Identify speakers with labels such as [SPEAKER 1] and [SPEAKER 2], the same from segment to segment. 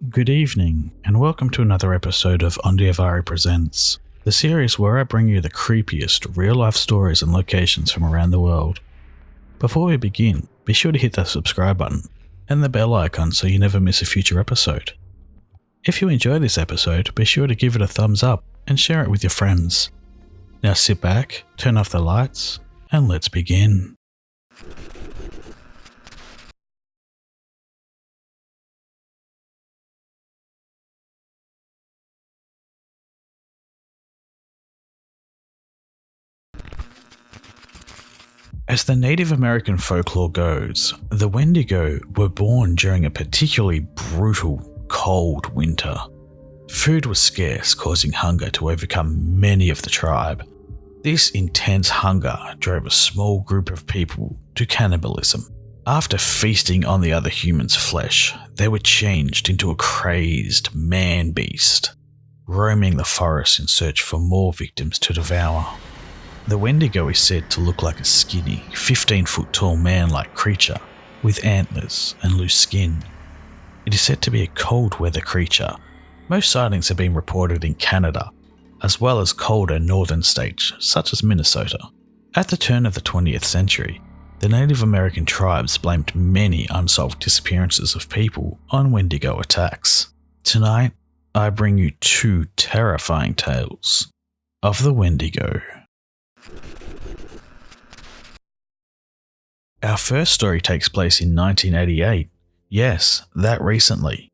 [SPEAKER 1] Good evening, and welcome to another episode of Ondiavari Presents, the series where I bring you the creepiest real-life stories and locations from around the world. Before we begin, be sure to hit that subscribe button and the bell icon so you never miss a future episode. If you enjoy this episode, be sure to give it a thumbs up and share it with your friends. Now sit back, turn off the lights, and let's begin. As the Native American folklore goes, the Wendigo were born during a particularly brutal, cold winter. Food was scarce, causing hunger to overcome many of the tribe. This intense hunger drove a small group of people to cannibalism. After feasting on the other humans' flesh, they were changed into a crazed man-beast, roaming the forest in search for more victims to devour. The Wendigo is said to look like a skinny, 15-foot-tall man-like creature with antlers and loose skin. It is said to be a cold-weather creature. Most sightings have been reported in Canada, as well as colder northern states such as Minnesota. At the turn of the 20th century, the Native American tribes blamed many unsolved disappearances of people on Wendigo attacks. Tonight, I bring you two terrifying tales of the Wendigo. Our first story takes place in 1988. Yes, that recently.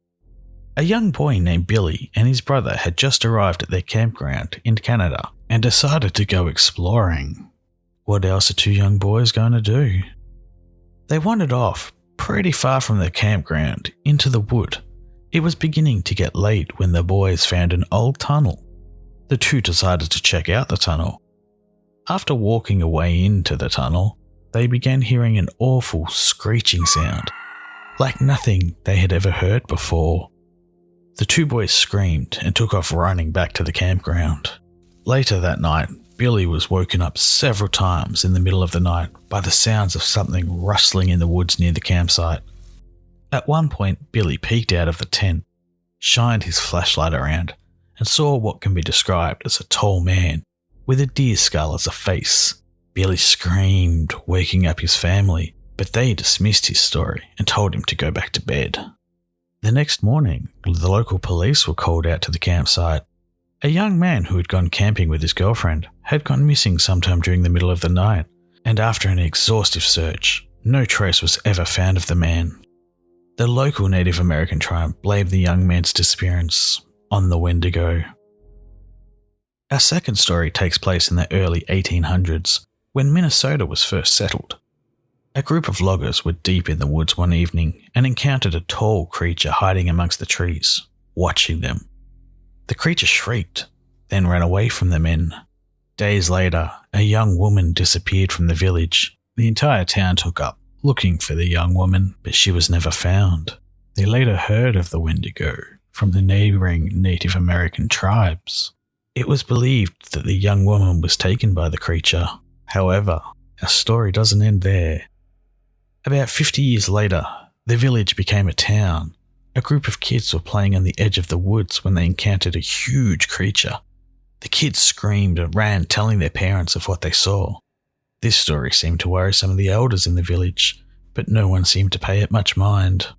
[SPEAKER 1] A young boy named Billy and his brother had just arrived at their campground in Canada and decided to go exploring. What else are two young boys going to do? They wandered off pretty far from their campground into the wood. It was beginning to get late when the boys found an old tunnel. The two decided to check out the tunnel. After walking away into the tunnel, they began hearing an awful screeching sound, like nothing they had ever heard before. The two boys screamed and took off running back to the campground. Later that night, Billy was woken up several times in the middle of the night by the sounds of something rustling in the woods near the campsite. At one point, Billy peeked out of the tent, shined his flashlight around, and saw what can be described as a tall man with a deer skull as a face. Billy screamed, waking up his family, but they dismissed his story and told him to go back to bed. The next morning, the local police were called out to the campsite. A young man who had gone camping with his girlfriend had gone missing sometime during the middle of the night, and after an exhaustive search, no trace was ever found of the man. The local Native American tribe blamed the young man's disappearance on the Wendigo. Our second story takes place in the early 1800s, when Minnesota was first settled. A group of loggers were deep in the woods one evening and encountered a tall creature hiding amongst the trees, watching them. The creature shrieked, then ran away from the men. Days later, a young woman disappeared from the village. The entire town took up looking for the young woman, but she was never found. They later heard of the Wendigo from the neighboring Native American tribes. It was believed that the young woman was taken by the creature. However, our story doesn't end there. About 50 years later, the village became a town. A group of kids were playing on the edge of the woods when they encountered a huge creature. The kids screamed and ran, telling their parents of what they saw. This story seemed to worry some of the elders in the village, but no one seemed to pay it much mind.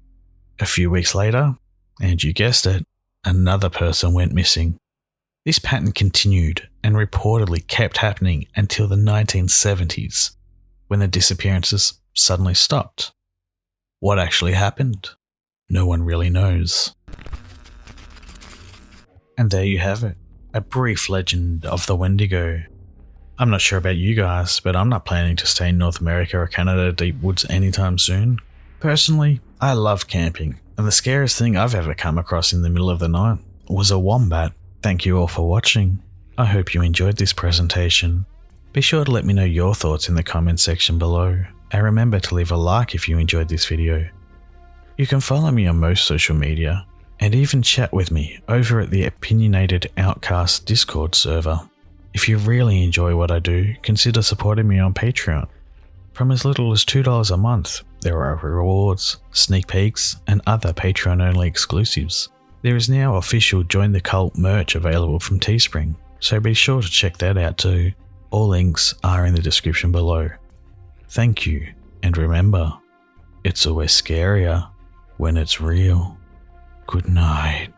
[SPEAKER 1] A few weeks later, and you guessed it, another person went missing. This pattern continued and reportedly kept happening until the 1970s, when the disappearances suddenly stopped. What actually happened? No one really knows. And there you have it, a brief legend of the Wendigo. I'm not sure about you guys, but I'm not planning to stay in North America or Canada deep woods anytime soon. Personally, I love camping, and the scariest thing I've ever come across in the middle of the night was a wombat. Thank you all for watching. I hope you enjoyed this presentation. Be sure to let me know your thoughts in the comment section below, and remember to leave a like if you enjoyed this video. You can follow me on most social media, and even chat with me over at the Opinionated Outcast Discord server. If you really enjoy what I do, consider supporting me on Patreon. From as little as $2 a month, there are rewards, sneak peeks, and other Patreon-only exclusives. There is now official Join the Cult merch available from Teespring, so be sure to check that out too. All links are in the description below. Thank you, and remember, it's always scarier when it's real. Good night.